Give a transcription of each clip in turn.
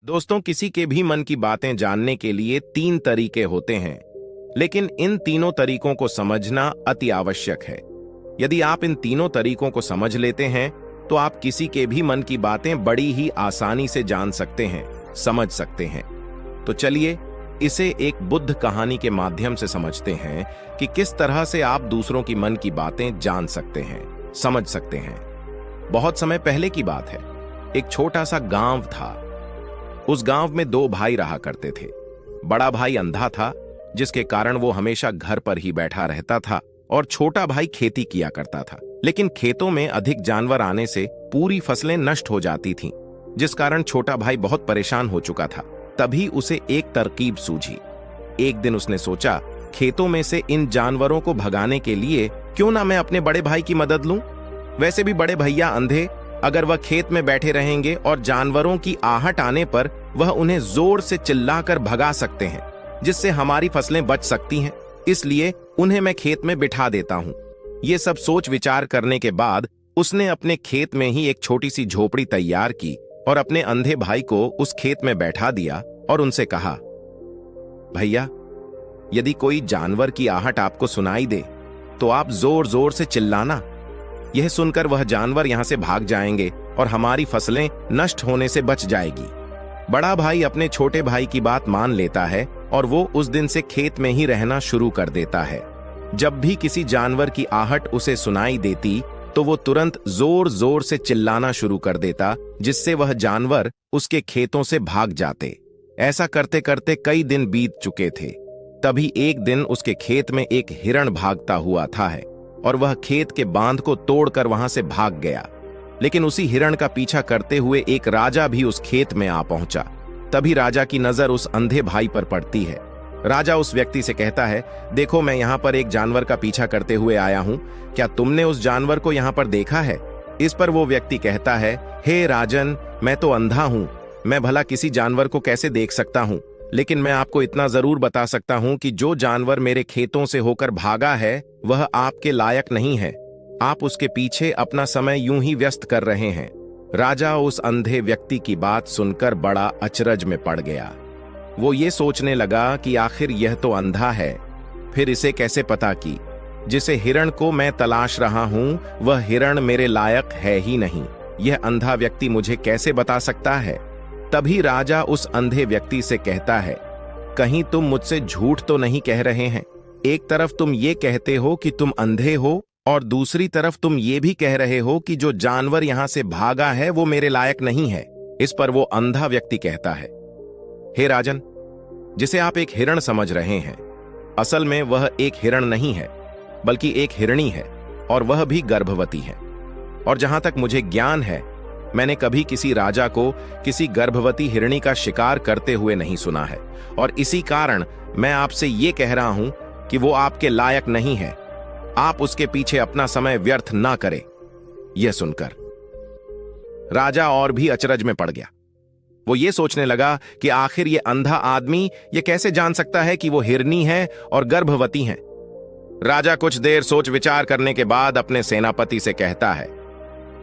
दोस्तों, किसी के भी मन की बातें जानने के लिए तीन तरीके होते हैं, लेकिन इन तीनों तरीकों को समझना अति आवश्यक है। यदि आप इन तीनों तरीकों को समझ लेते हैं तो आप किसी के भी मन की बातें बड़ी ही आसानी से जान सकते हैं, समझ सकते हैं। तो चलिए इसे एक बुद्ध कहानी के माध्यम से समझते हैं कि किस तरह से आप दूसरों की मन की बातें जान सकते हैं, समझ सकते हैं। बहुत समय पहले की बात है। एक छोटा सा गांव था। उस गांव में दो भाई रहा करते थे। बड़ा भाई अंधा था, जिसके कारण वो हमेशा घर पर ही बैठा रहता था, और छोटा भाई खेती किया करता था। लेकिन खेतों में अधिक जानवर आने से पूरी फसलें नष्ट हो जाती थीं, जिस कारण छोटा भाई बहुत परेशान हो चुका था। तभी उसे एक तरकीब सूझी। एक दिन उसने सोचा, खेतों में से इन जानवरों को भगाने के लिए क्यों ना मैं अपने बड़े भाई की मदद लूं। वैसे भी बड़े भैया अंधे, अगर वह खेत में बैठे रहेंगे और जानवरों की आहट आने पर वह उन्हें जोर से चिल्लाकर भगा सकते हैं, जिससे हमारी फसलें बच सकती हैं। इसलिए उन्हें मैं खेत में बिठा देता हूं। ये सब सोच विचार करने के बाद उसने अपने खेत में ही एक छोटी सी झोपड़ी तैयार की और अपने अंधे भाई को उस खेत में बैठा दिया और उनसे कहा, भैया, यदि कोई जानवर की आहट आपको सुनाई दे तो आप जोर जोर से चिल्लाना। यह सुनकर वह जानवर यहां से भाग जाएंगे और हमारी फसलें नष्ट होने से बच जाएगी। बड़ा भाई अपने छोटे भाई की बात मान लेता है और वो उस दिन से खेत में ही रहना शुरू कर देता है। जब भी किसी जानवर की आहट उसे सुनाई देती तो वो तुरंत जोर जोर से चिल्लाना शुरू कर देता, जिससे वह जानवर उसके खेतों से भाग जाते। ऐसा करते करते कई दिन बीत चुके थे। तभी एक दिन उसके खेत में एक हिरण भागता हुआ था और वह खेत के बांध को तोड़कर वहां से भाग गया। लेकिन उसी हिरण का पीछा करते हुए एक राजा भी उस खेत में आ पहुंचा। तभी राजा की नजर उस अंधे भाई पर पड़ती है। राजा उस व्यक्ति से कहता है, देखो, मैं यहाँ पर एक जानवर का पीछा करते हुए आया हूँ, क्या तुमने उस जानवर को यहाँ पर देखा है? इस पर वो व्यक्ति कहता है, हे राजन, मैं तो अंधा हूँ, मैं भला किसी जानवर को कैसे देख सकता हूँ? लेकिन मैं आपको इतना जरूर बता सकता हूं कि जो जानवर मेरे खेतों से होकर भागा है वह आपके लायक नहीं है। आप उसके पीछे अपना समय यूं ही व्यस्त कर रहे हैं। राजा उस अंधे व्यक्ति की बात सुनकर बड़ा अचरज में पड़ गया। वो ये सोचने लगा कि आखिर यह तो अंधा है, फिर इसे कैसे पता कि जिसे हिरण को मैं तलाश रहा हूं वह हिरण मेरे लायक है ही नहीं। यह अंधा व्यक्ति मुझे कैसे बता सकता है? तभी राजा उस अंधे व्यक्ति से कहता है, कहीं तुम मुझसे झूठ तो नहीं कह रहे हैं? एक तरफ तुम ये कहते हो कि तुम अंधे हो और दूसरी तरफ तुम ये भी कह रहे हो कि जो जानवर यहां से भागा है वो मेरे लायक नहीं है। इस पर वो अंधा व्यक्ति कहता है, हे राजन, जिसे आप एक हिरण समझ रहे हैं, असल में वह एक हिरण नहीं है बल्कि एक हिरणी है, और वह भी गर्भवती है। और जहां तक मुझे ज्ञान है, मैंने कभी किसी राजा को किसी गर्भवती हिरणी का शिकार करते हुए नहीं सुना है, और इसी कारण मैं आपसे ये कह रहा हूं कि वो आपके लायक नहीं है। आप उसके पीछे अपना समय व्यर्थ ना करें। यह सुनकर राजा और भी अचरज में पड़ गया। वो ये सोचने लगा कि आखिर ये अंधा आदमी ये कैसे जान सकता है कि वो हिरणी है और गर्भवती है। राजा कुछ देर सोच विचार करने के बाद अपने सेनापति से कहता है,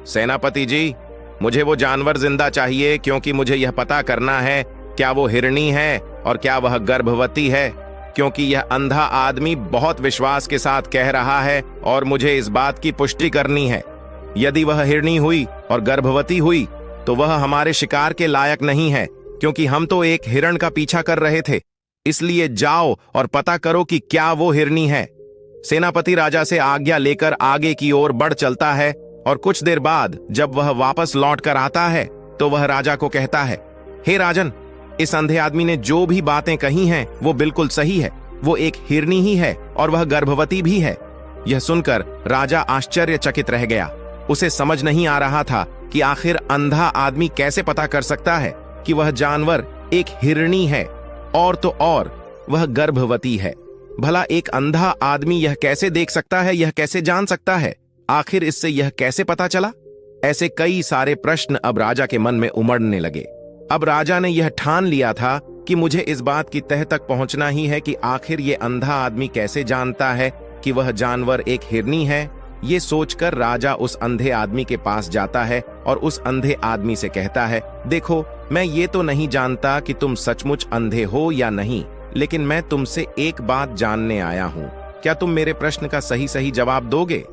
सेनापति जी, मुझे वो जानवर जिंदा चाहिए, क्योंकि मुझे यह पता करना है क्या वो हिरणी है और क्या वह गर्भवती है, क्योंकि यह अंधा आदमी बहुत विश्वास के साथ कह रहा है और मुझे इस बात की पुष्टि करनी है। यदि वह हिरणी हुई और गर्भवती हुई तो वह हमारे शिकार के लायक नहीं है, क्योंकि हम तो एक हिरण का पीछा कर रहे थे। इसलिए जाओ और पता करो कि क्या वो हिरणी है। सेनापति राजा से आज्ञा लेकर आगे की ओर बढ़ चलता है, और कुछ देर बाद जब वह वापस लौट कर आता है तो वह राजा को कहता है, हे राजन, इस अंधे आदमी ने जो भी बातें कही हैं वो बिल्कुल सही है। वो एक हिरणी ही है और वह गर्भवती भी है। यह सुनकर राजा आश्चर्यचकित रह गया। उसे समझ नहीं आ रहा था कि आखिर अंधा आदमी कैसे पता कर सकता है कि वह जानवर एक हिरणी है, और तो और वह गर्भवती है। भला एक अंधा आदमी यह कैसे देख सकता है, यह कैसे जान सकता है? आखिर इससे यह कैसे पता चला? ऐसे कई सारे प्रश्न अब राजा के मन में उमड़ने लगे। अब राजा ने यह ठान लिया था कि मुझे इस बात की तह तक पहुंचना ही है कि आखिर ये अंधा आदमी कैसे जानता है कि वह जानवर एक हिरणी है। ये सोचकर राजा उस अंधे आदमी के पास जाता है और उस अंधे आदमी से कहता है, देखो, मैं ये तो नहीं जानता कि तुम सचमुच अंधे हो या नहीं, लेकिन मैं तुमसे एक बात जानने आया हूं। क्या तुम मेरे प्रश्न का सही सही जवाब दोगे?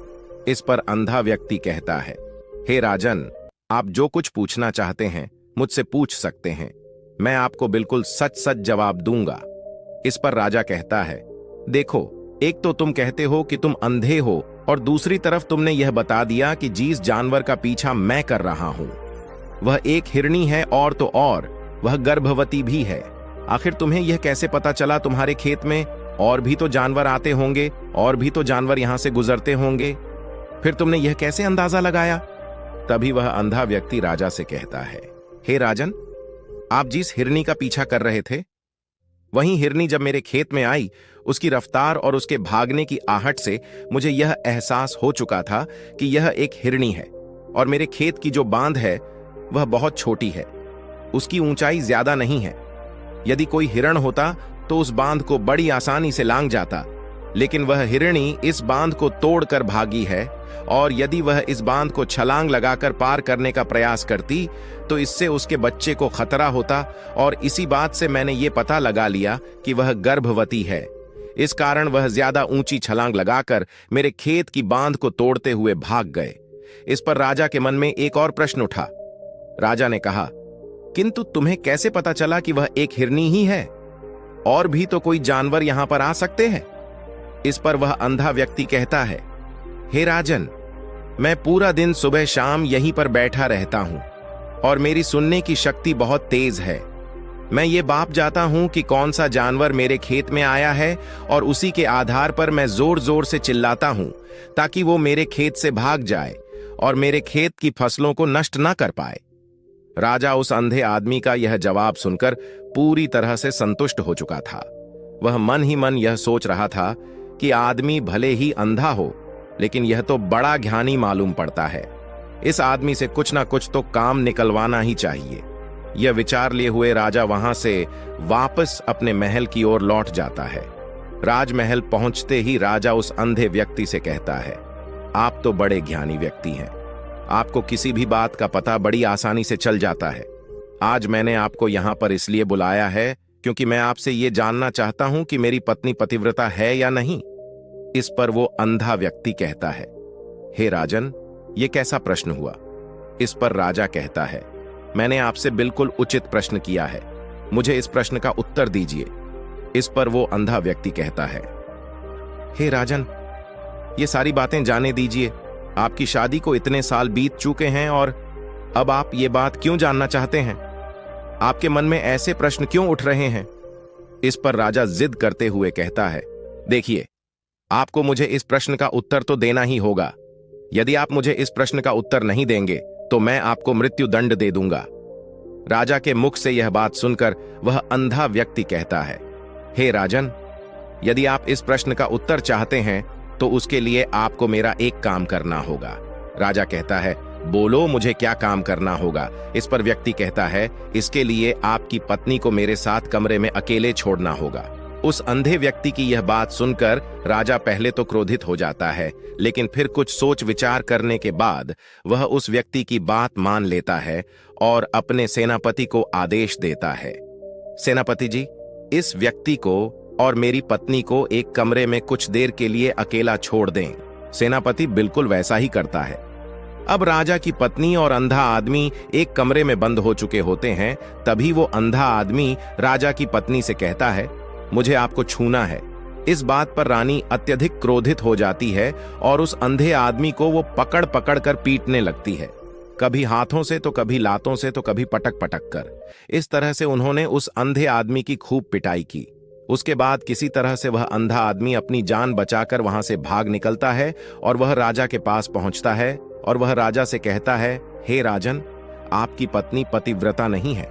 इस पर अंधा व्यक्ति कहता है, हे राजन, आप जो कुछ पूछना चाहते हैं मुझसे पूछ सकते हैं। मैं आपको बिल्कुल सच सच जवाब दूंगा। इस पर राजा कहता है, देखो, एक तो तुम कहते हो कि तुम अंधे हो और दूसरी तरफ तुमने यह बता दिया कि जिस जानवर का पीछा मैं कर रहा हूं वह एक हिरणी है और तो और वह गर्भवती भी है। आखिर तुम्हें यह कैसे पता चला? तुम्हारे खेत में और भी तो जानवर आते होंगे और भी तो जानवर यहां से गुजरते होंगे, फिर तुमने यह कैसे अंदाजा लगाया? तभी वह अंधा व्यक्ति राजा से कहता है, हे राजन, आप जिस हिरणी का पीछा कर रहे थे वहीं हिरनी जब मेरे खेत में आई, उसकी रफ्तार और उसके भागने की आहट से मुझे यह एहसास हो चुका था कि यह एक हिरनी है और मेरे खेत की जो बांध है वह बहुत छोटी है, उसकी ऊंचाई ज्यादा नहीं है। यदि कोई हिरण होता तो उस बांध को बड़ी आसानी से लांघ जाता, लेकिन वह हिरणी इस बांध को तोड़कर भागी है और यदि वह इस बांध को छलांग लगाकर पार करने का प्रयास करती तो इससे उसके बच्चे को खतरा होता और इसी बात से मैंने ये पता लगा लिया कि वह गर्भवती है। इस कारण वह ज्यादा ऊंची छलांग लगाकर मेरे खेत की बांध को तोड़ते हुए भाग गए। इस पर राजा के मन में एक और प्रश्न उठा। राजा ने कहा, किंतु तुम्हें कैसे पता चला कि वह एक हिरनी ही है? और भी तो कोई जानवर यहां पर आ सकते हैं। इस पर वह अंधा व्यक्ति कहता है, हे राजन, मैं पूरा दिन सुबह शाम यहीं पर बैठा रहता हूं और मेरी सुनने की शक्ति बहुत तेज है। मैं ये बाप जाता हूं कि कौन सा जानवर मेरे खेत में आया है और उसी के आधार पर मैं जोर जोर से चिल्लाता हूं ताकि वो मेरे खेत से भाग जाए और मेरे खेत की फसलों को नष्ट ना कर पाए। राजा उस अंधे आदमी का यह जवाब सुनकर पूरी तरह से संतुष्ट हो चुका था। वह मन ही मन यह सोच रहा था कि आदमी भले ही अंधा हो, लेकिन यह तो बड़ा ज्ञानी मालूम पड़ता है। इस आदमी से कुछ ना कुछ तो काम निकलवाना ही चाहिए। यह विचार लिए हुए राजा वहां से वापस अपने महल की ओर लौट जाता है। राजमहल पहुंचते ही राजा उस अंधे व्यक्ति से कहता है, आप तो बड़े ज्ञानी व्यक्ति हैं, आपको किसी भी बात का पता बड़ी आसानी से चल जाता है। आज मैंने आपको यहां पर इसलिए बुलाया है क्योंकि मैं आपसे यह जानना चाहता हूं कि मेरी पत्नी पतिव्रता है या नहीं। इस पर वो अंधा व्यक्ति कहता है, हे राजन, ये कैसा प्रश्न हुआ? इस पर राजा कहता है, मैंने आपसे बिल्कुल उचित प्रश्न किया है, मुझे इस प्रश्न का उत्तर दीजिए। इस पर वो अंधा व्यक्ति कहता है, हे राजन, ये सारी बातें जाने दीजिए। आपकी शादी को इतने साल बीत चुके हैं और अब आप ये बात क्यों जानना चाहते हैं? आपके मन में ऐसे प्रश्न क्यों उठ रहे हैं? इस पर राजा जिद करते हुए कहता है, देखिए, आपको मुझे इस प्रश्न का उत्तर तो देना ही होगा। यदि आप मुझे इस प्रश्न का उत्तर नहीं देंगे तो मैं आपको मृत्यु दंड दे दूंगा। राजा के मुख से यह बात सुनकर वह अंधा व्यक्ति कहता है, हे राजन, यदि आप इस प्रश्न का उत्तर चाहते हैं तो उसके लिए आपको मेरा एक काम करना होगा। राजा कहता है, बोलो, मुझे क्या काम करना होगा? इस पर व्यक्ति कहता है, इसके लिए आपकी पत्नी को मेरे साथ कमरे में अकेले छोड़ना होगा। उस अंधे व्यक्ति की यह बात सुनकर राजा पहले तो क्रोधित हो जाता है, लेकिन फिर कुछ सोच विचार करने के बाद वह उस व्यक्ति की बात मान लेता है और अपने सेनापति को आदेश देता है, सेनापति जी, इस व्यक्ति को और मेरी पत्नी को एक कमरे में कुछ देर के लिए अकेला छोड़ दें। सेनापति बिल्कुल वैसा ही करता है। अब राजा की पत्नी और अंधा आदमी एक कमरे में बंद हो चुके होते हैं। तभी वो अंधा आदमी राजा की पत्नी से कहता है, मुझे आपको छूना है। इस बात पर रानी अत्यधिक क्रोधित हो जाती है और उस अंधे आदमी को वो पकड़ पकड़ कर पीटने लगती है, कभी हाथों से तो कभी लातों से तो कभी पटक पटक कर। इस तरह से उन्होंने उस अंधे आदमी की खूब पिटाई की। उसके बाद किसी तरह से वह अंधा आदमी अपनी जान बचाकर वहां से भाग निकलता है और वह राजा के पास पहुंचता है और वह राजा से कहता है, हे राजन, आपकी पत्नी पतिव्रता नहीं है।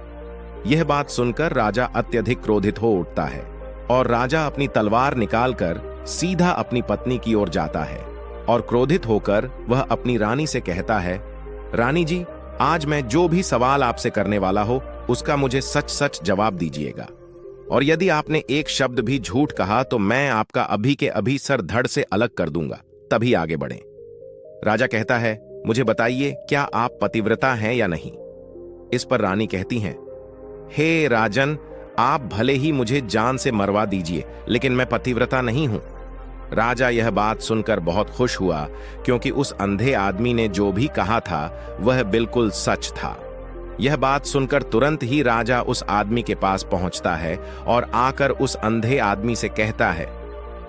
यह बात सुनकर राजा अत्यधिक क्रोधित हो उठता है और राजा अपनी तलवार निकालकर सीधा अपनी पत्नी की ओर जाता है और क्रोधित होकर वह अपनी रानी से कहता है, रानी जी, आज मैं जो भी सवाल आपसे करने वाला हो उसका मुझे सच सच जवाब दीजिएगा, और यदि आपने एक शब्द भी झूठ कहा तो मैं आपका अभी के अभी सर धड़ से अलग कर दूंगा, तभी आगे बढ़ें। राजा कहता है, मुझे बताइए, क्या आप पतिव्रता हैं या नहीं? इस पर रानी कहती हैं, हे राजन, आप भले ही मुझे जान से मरवा दीजिए, लेकिन मैं पतिव्रता नहीं हूं। राजा यह बात सुनकर बहुत खुश हुआ, क्योंकि उस अंधे आदमी ने जो भी कहा था वह बिल्कुल सच था। यह बात सुनकर तुरंत ही राजा उस आदमी के पास पहुंचता है और आकर उस अंधे आदमी से कहता है,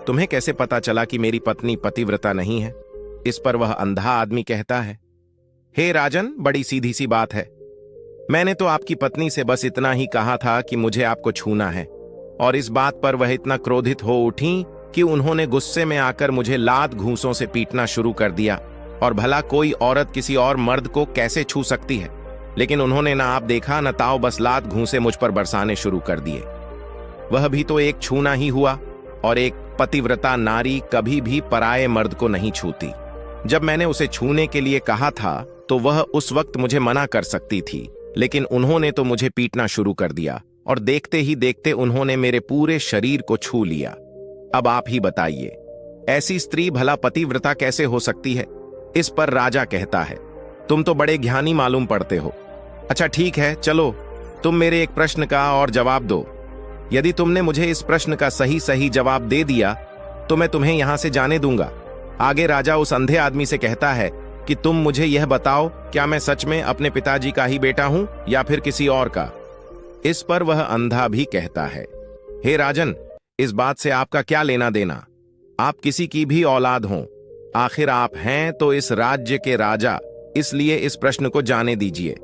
तुम्हें कैसे पता चला कि मेरी पत्नी पतिव्रता नहीं है? इस पर वह अंधा आदमी कहता है, हे राजन, बड़ी सीधी सी बात है। मैंने तो आपकी पत्नी से बस इतना ही कहा था कि मुझे आपको छूना है, और इस बात पर वह इतना क्रोधित हो उठी कि उन्होंने गुस्से में आकर मुझे लात घूंसों से पीटना शुरू कर दिया। और भला कोई औरत किसी और मर्द को कैसे छू सकती है? लेकिन उन्होंने ना आप देखा न ताओ, बस लात घूंसे मुझ पर बरसाने शुरू कर दिए। वह भी तो एक छूना ही हुआ, और एक पतिव्रता नारी कभी भी पराये मर्द को नहीं छूती। जब मैंने उसे छूने के लिए कहा था तो वह उस वक्त मुझे मना कर सकती थी, लेकिन उन्होंने तो मुझे पीटना शुरू कर दिया, और देखते ही देखते उन्होंने मेरे पूरे शरीर को छू लिया। अब आप ही बताइए, ऐसी स्त्री भला पतिव्रता कैसे हो सकती है? इस पर राजा कहता है, तुम तो बड़े ज्ञानी मालूम पड़ते हो। अच्छा ठीक है, चलो तुम मेरे एक प्रश्न का और जवाब दो। यदि तुमने मुझे इस प्रश्न का सही सही जवाब दे दिया तो मैं तुम्हें यहां से जाने दूंगा। आगे राजा उस अंधे आदमी से कहता है कि तुम मुझे यह बताओ, क्या मैं सच में अपने पिताजी का ही बेटा हूं या फिर किसी और का? इस पर वह अंधा भी कहता है, हे राजन, इस बात से आपका क्या लेना देना? आप किसी की भी औलाद हों, आखिर आप हैं तो इस राज्य के राजा, इसलिए इस प्रश्न को जाने दीजिए।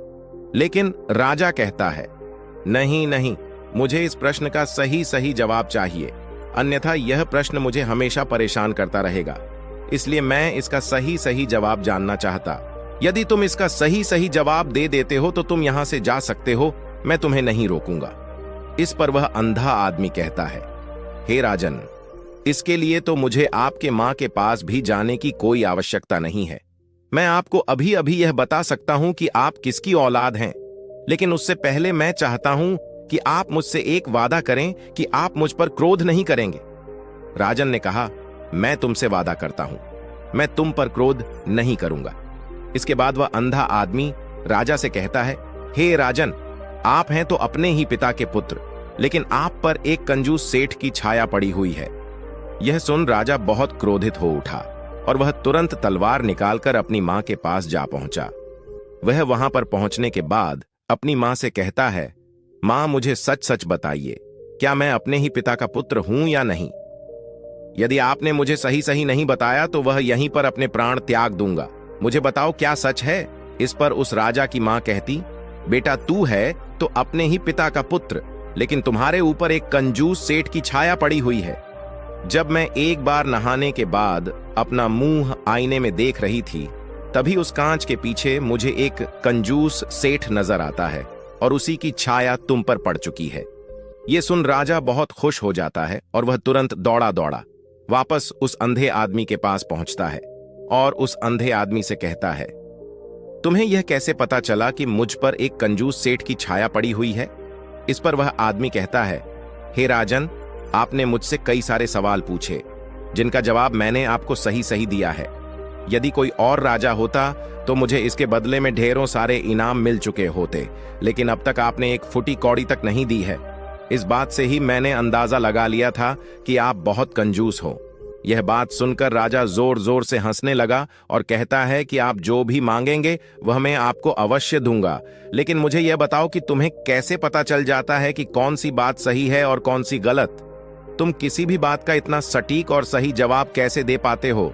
लेकिन राजा कहता है, नहीं नहीं, मुझे इस प्रश्न का सही सही जवाब चाहिए, अन्यथा यह प्रश्न मुझे हमेशा परेशान करता रहेगा। इसलिए मैं इसका सही सही जवाब जानना चाहता। यदि तुम इसका सही सही जवाब दे देते हो तो तुम यहां से जा सकते हो, मैं तुम्हें नहीं रोकूंगा। इस पर वह अंधा आदमी कहता है, हे राजन, इसके लिए तो मुझे आपके मां के पास भी जाने की कोई आवश्यकता नहीं है। मैं आपको अभी अभी यह बता सकता हूं कि आप किसकी औलाद हैं, लेकिन उससे पहले मैं चाहता हूं कि आप मुझसे एक वादा करें कि आप मुझ पर क्रोध नहीं करेंगे। राजन ने कहा, मैं तुमसे वादा करता हूं, मैं तुम पर क्रोध नहीं करूंगा। इसके बाद वह अंधा आदमी राजा से कहता है, हे राजन, आप हैं तो अपने ही पिता के पुत्र, लेकिन आप पर एक कंजूस सेठ की छाया पड़ी हुई है। यह सुन राजा बहुत क्रोधित हो उठा और वह तुरंत तलवार निकालकर अपनी मां के पास जा पहुंचा। वह वहां पर पहुंचने के बाद अपनी मां से कहता है, मां, मुझे सच सच बताइए, क्या मैं अपने ही पिता का पुत्र हूं या नहीं? यदि आपने मुझे सही सही नहीं बताया तो वह यहीं पर अपने प्राण त्याग दूंगा। मुझे बताओ, क्या सच है? इस पर उस राजा की मां कहती, बेटा, तू है तो अपने ही पिता का पुत्र, लेकिन तुम्हारे ऊपर एक कंजूस सेठ की छाया पड़ी हुई है। जब मैं एक बार नहाने के बाद अपना मुंह आईने में देख रही थी, तभी उस कांच के पीछे मुझे एक कंजूस सेठ नजर आता है और उसी की छाया तुम पर पड़ चुकी है। यह सुन राजा बहुत खुश हो जाता है और वह तुरंत दौड़ा दौड़ा वापस उस अंधे आदमी के पास पहुंचता है और उस अंधे आदमी से कहता है, तुम्हें यह कैसे पता चला कि मुझ पर एक कंजूस सेठ की छाया पड़ी हुई है? इस पर वह आदमी कहता है, हे राजन, आपने मुझसे कई सारे सवाल पूछे जिनका जवाब मैंने आपको सही सही दिया है। यदि कोई और राजा होता तो मुझे इसके बदले में ढेरों सारे इनाम मिल चुके होते, लेकिन अब तक आपने एक फुटी कौड़ी तक नहीं दी है। इस बात से ही मैंने अंदाजा लगा लिया था कि आप बहुत कंजूस हो। यह बात सुनकर राजा जोर जोर से हंसने लगा और कहता है कि आप जो भी मांगेंगे वह मैं आपको अवश्य दूंगा, लेकिन मुझे यह बताओ कि तुम्हें कैसे पता चल जाता है कि कौन सी बात सही है और कौन सी गलत? तुम किसी भी बात का इतना सटीक और सही जवाब कैसे दे पाते हो?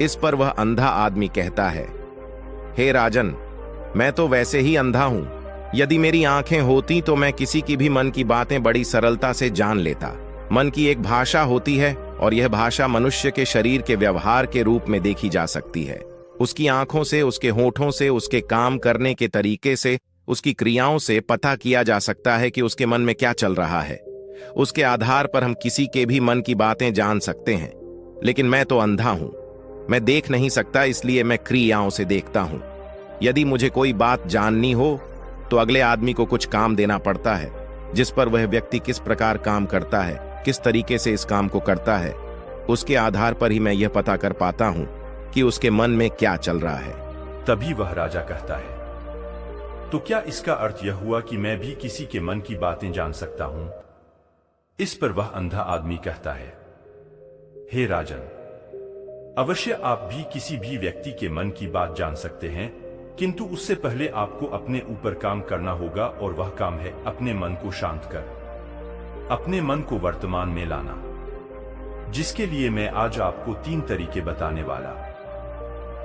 इस पर वह अंधा आदमी कहता है, हे राजन, मैं तो वैसे ही अंधा हूं। यदि मेरी आंखें होती तो मैं किसी की भी मन की बातें बड़ी सरलता से जान लेता। मन की एक भाषा होती है और यह भाषा मनुष्य के शरीर के व्यवहार के रूप में देखी जा सकती है। उसकी आंखों से, उसके होठों से, उसके काम करने के तरीके से, उसकी क्रियाओं से पता किया जा सकता है कि उसके मन में क्या चल रहा है। उसके आधार पर हम किसी के भी मन की बातें जान सकते हैं। लेकिन मैं तो अंधा हूं, मैं देख नहीं सकता, इसलिए मैं क्रियाओं से देखता हूं। यदि मुझे कोई बात जाननी हो तो अगले आदमी को कुछ काम देना पड़ता है, जिस पर वह व्यक्ति किस प्रकार काम करता है, किस तरीके से इस काम को करता है, उसके आधार पर ही मैं यह पता कर पाता हूं कि उसके मन में क्या चल रहा है। तभी वह राजा कहता है, तो क्या इसका अर्थ यह हुआ कि मैं भी किसी के मन की बातें जान सकता हूं? इस पर वह अंधा आदमी कहता है, हे राजन, अवश्य आप भी किसी भी व्यक्ति के मन की बात जान सकते हैं, किंतु उससे पहले आपको अपने ऊपर काम करना होगा, और वह काम है अपने मन को शांत कर अपने मन को वर्तमान में लाना, जिसके लिए मैं आज आपको 3 तरीके बताने वाला,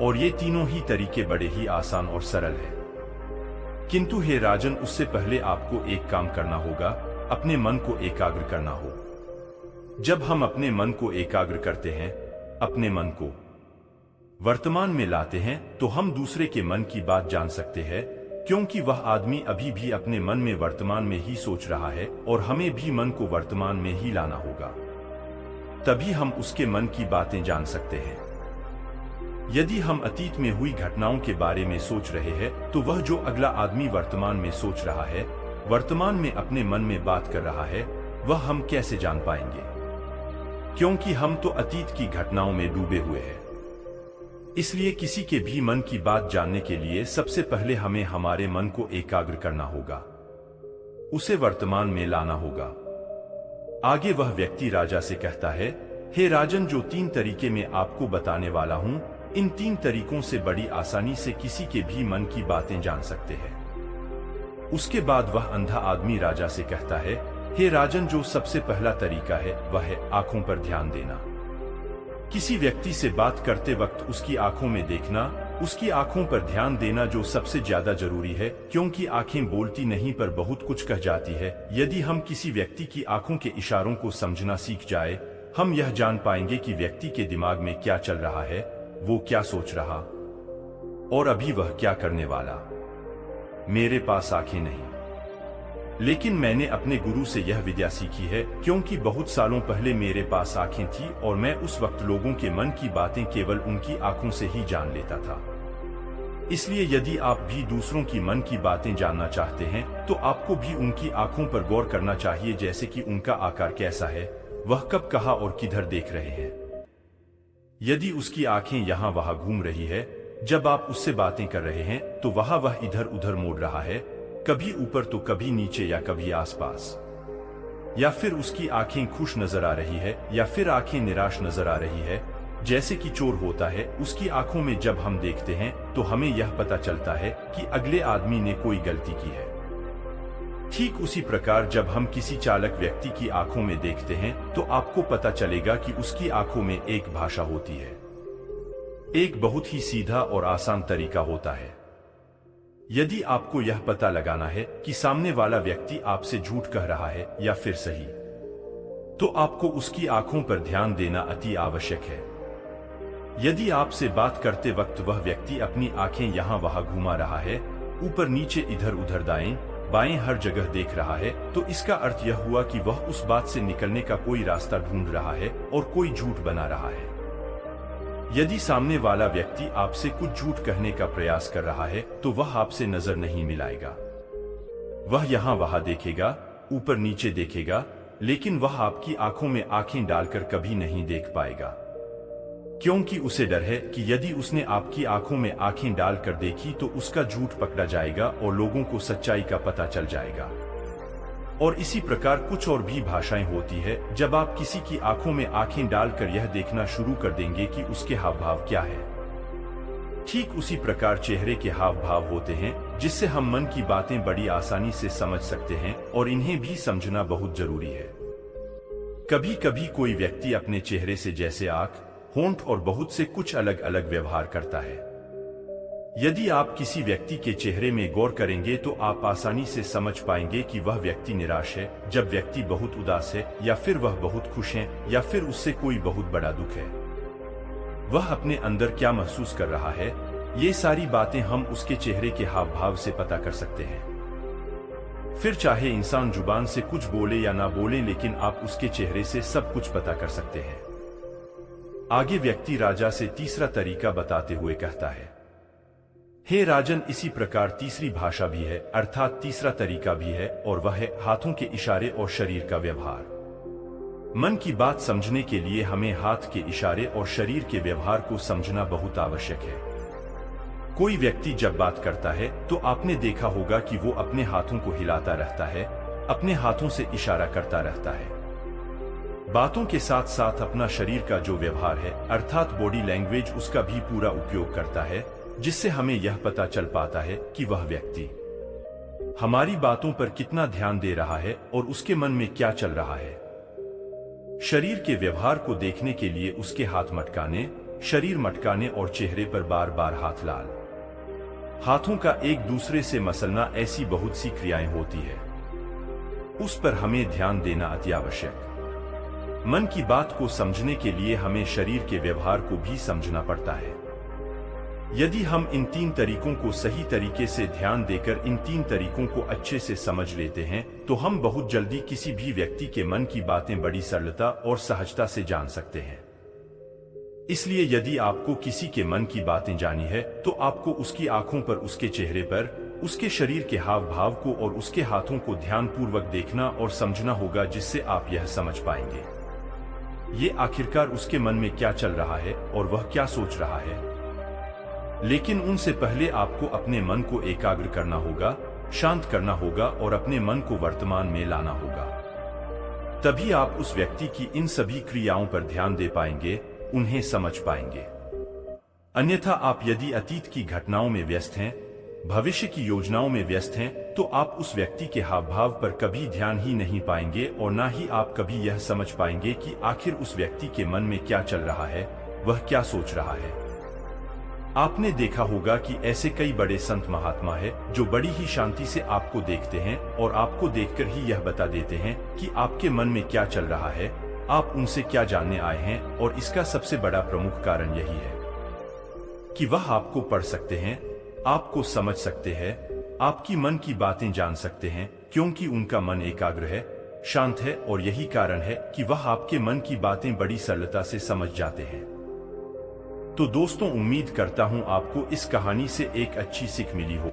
और ये तीनों ही तरीके बड़े ही आसान और सरल हैं। किंतु हे राजन, उससे पहले आपको एक काम करना होगा, अपने मन को एकाग्र करना हो। जब हम अपने मन को एकाग्र करते हैं, अपने मन को वर्तमान में लाते हैं, तो हम दूसरे के मन की बात जान सकते हैं, क्योंकि वह आदमी अभी भी अपने मन में वर्तमान में ही सोच रहा है, और हमें भी मन को वर्तमान में ही लाना होगा, तभी हम उसके मन की बातें जान सकते हैं। यदि हम अतीत में हुई घटनाओं के बारे में सोच रहे हैं, तो वह जो अगला आदमी वर्तमान में सोच रहा है, वर्तमान में अपने मन में बात कर रहा है, वह हम कैसे जान पाएंगे? क्योंकि हम तो अतीत की घटनाओं में डूबे हुए हैं। इसलिए किसी के भी मन की बात जानने के लिए सबसे पहले हमें हमारे मन को एकाग्र करना होगा, उसे वर्तमान में लाना होगा। आगे वह व्यक्ति राजा से कहता है, हे राजन, जो 3 तरीके मैं आपको बताने वाला हूं, इन 3 तरीकों से बड़ी आसानी से किसी के भी मन की बातें जान सकते हैं। उसके बाद वह अंधा आदमी राजा से कहता है, हे राजन, जो सबसे पहला तरीका है वह है आंखों पर ध्यान देना। किसी व्यक्ति से बात करते वक्त उसकी आंखों में देखना, उसकी आंखों पर ध्यान देना जो सबसे ज्यादा जरूरी है, क्योंकि आंखें बोलती नहीं पर बहुत कुछ कह जाती है। यदि हम किसी व्यक्ति की आंखों के इशारों को समझना सीख जाए, हम यह जान पाएंगे कि व्यक्ति के दिमाग में क्या चल रहा है, वो क्या सोच रहा, और अभी वह क्या करने वाला। मेरे पास आंखें नहीं, लेकिन मैंने अपने गुरु से यह विद्या सीखी है, क्योंकि बहुत सालों पहले मेरे पास आंखें थी, और मैं उस वक्त लोगों के मन की बातें केवल उनकी आंखों से ही जान लेता था। इसलिए यदि आप भी दूसरों की मन की बातें जानना चाहते हैं, तो आपको भी उनकी आंखों पर गौर करना चाहिए, जैसे कि उनका आकार कैसा है, वह कब, कहां और किधर देख रहे हैं। यदि उसकी आंखें यहां वहां घूम रही है, जब आप उससे बातें कर रहे हैं, तो वह इधर उधर मोड़ रहा है, कभी ऊपर तो कभी नीचे या कभी आसपास, या फिर उसकी आंखें खुश नजर आ रही है या फिर आंखें निराश नजर आ रही है, जैसे कि चोर होता है। उसकी आंखों में जब हम देखते हैं, तो हमें यह पता चलता है कि अगले आदमी ने कोई गलती की है। ठीक उसी प्रकार जब हम किसी चालाक व्यक्ति की आंखों में देखते हैं, तो आपको पता चलेगा कि उसकी आंखों में एक भाषा होती है, एक बहुत ही सीधा और आसान तरीका होता है। यदि आपको यह पता लगाना है कि सामने वाला व्यक्ति आपसे झूठ कह रहा है या फिर सही, तो आपको उसकी आंखों पर ध्यान देना अति आवश्यक है। यदि आपसे बात करते वक्त वह व्यक्ति अपनी आंखें यहां वहां घुमा रहा है, ऊपर नीचे इधर उधर दाएं बाएं हर जगह देख रहा है, तो इसका अर्थ यह हुआ कि वह उस बात से निकलने का कोई रास्ता ढूंढ रहा है और कोई झूठ बना रहा है। यदि सामने वाला व्यक्ति आपसे कुछ झूठ कहने का प्रयास कर रहा है, तो वह आपसे नजर नहीं मिलाएगा। वह यहां वहां देखेगा, ऊपर नीचे देखेगा, लेकिन वह आपकी आंखों में आंखें डालकर कभी नहीं देख पाएगा, क्योंकि उसे डर है कि यदि उसने आपकी आंखों में आंखें डालकर देखी तो उसका झूठ पकड़ा जाएगा और लोगों को सच्चाई का पता चल जाएगा। और इसी प्रकार कुछ और भी भाषाएं होती है। जब आप किसी की आंखों में आंखें डालकर यह देखना शुरू कर देंगे कि उसके हाव भाव क्या है, ठीक उसी प्रकार चेहरे के हाव भाव होते हैं, जिससे हम मन की बातें बड़ी आसानी से समझ सकते हैं, और इन्हें भी समझना बहुत जरूरी है। कभी कभी कोई व्यक्ति अपने चेहरे से जैसे आंख, होंठ और बहुत से कुछ अलग अलग व्यवहार करता है। यदि आप किसी व्यक्ति के चेहरे में गौर करेंगे तो आप आसानी से समझ पाएंगे कि वह व्यक्ति निराश है, जब व्यक्ति बहुत उदास है, या फिर वह बहुत खुश है, या फिर उससे कोई बहुत बड़ा दुख है। वह अपने अंदर क्या महसूस कर रहा है, ये सारी बातें हम उसके चेहरे के हाव भाव से पता कर सकते हैं। फिर चाहे इंसान जुबान से कुछ बोले या ना बोले, लेकिन आप उसके चेहरे से सब कुछ पता कर सकते हैं। आगे व्यक्ति राजा से तीसरा तरीका बताते हुए कहता है, हे राजन, इसी प्रकार तीसरी भाषा भी है, अर्थात तीसरा तरीका भी है, और वह है हाथों के इशारे और शरीर का व्यवहार। मन की बात समझने के लिए हमें हाथ के इशारे और शरीर के व्यवहार को समझना बहुत आवश्यक है। कोई व्यक्ति जब बात करता है तो आपने देखा होगा कि वो अपने हाथों को हिलाता रहता है, अपने हाथों से इशारा करता रहता है। बातों के साथ साथ अपना शरीर का जो व्यवहार है अर्थात बॉडी लैंग्वेज, उसका भी पूरा उपयोग करता है, जिससे हमें यह पता चल पाता है कि वह व्यक्ति हमारी बातों पर कितना ध्यान दे रहा है और उसके मन में क्या चल रहा है। शरीर के व्यवहार को देखने के लिए उसके हाथ मटकाने, शरीर मटकाने और चेहरे पर बार बार हाथ लाल हाथों का एक दूसरे से मसलना, ऐसी बहुत सी क्रियाएं होती है, उस पर हमें ध्यान देना अति आवश्यक। मन की बात को समझने के लिए हमें शरीर के व्यवहार को भी समझना पड़ता है। यदि हम इन 3 तरीकों को सही तरीके से ध्यान देकर इन 3 तरीकों को अच्छे से समझ लेते हैं तो हम बहुत जल्दी किसी भी व्यक्ति के मन की बातें बड़ी सरलता और सहजता से जान सकते हैं। इसलिए यदि आपको किसी के मन की बातें जानी है तो आपको उसकी आंखों पर, उसके चेहरे पर, उसके शरीर के हाव भाव को और उसके हाथों को ध्यानपूर्वक देखना और समझना होगा, जिससे आप यह समझ पाएंगे ये आखिरकार उसके मन में क्या चल रहा है और वह क्या सोच रहा है। लेकिन उनसे पहले आपको अपने मन को एकाग्र करना होगा, शांत करना होगा और अपने मन को वर्तमान में लाना होगा। तभी आप उस व्यक्ति की इन सभी क्रियाओं पर ध्यान दे पाएंगे, उन्हें समझ पाएंगे। अन्यथा आप यदि अतीत की घटनाओं में व्यस्त हैं, भविष्य की योजनाओं में व्यस्त हैं, तो आप उस व्यक्ति के हाव भाव पर कभी ध्यान ही नहीं पाएंगे और ना ही आप कभी यह समझ पाएंगे कि आखिर उस व्यक्ति के मन में क्या चल रहा है, वह क्या सोच रहा है। आपने देखा होगा कि ऐसे कई बड़े संत महात्मा हैं जो बड़ी ही शांति से आपको देखते हैं और आपको देखकर ही यह बता देते हैं कि आपके मन में क्या चल रहा है, आप उनसे क्या जानने आए हैं। और इसका सबसे बड़ा प्रमुख कारण यही है कि वह आपको पढ़ सकते हैं, आपको समझ सकते हैं, आपकी मन की बातें जान सकते हैं, क्योंकि उनका मन एकाग्र है, शांत है और यही कारण है कि वह आपके मन की बातें बड़ी सरलता से समझ जाते हैं। तो दोस्तों, उम्मीद करता हूं आपको इस कहानी से एक अच्छी सीख मिली हो।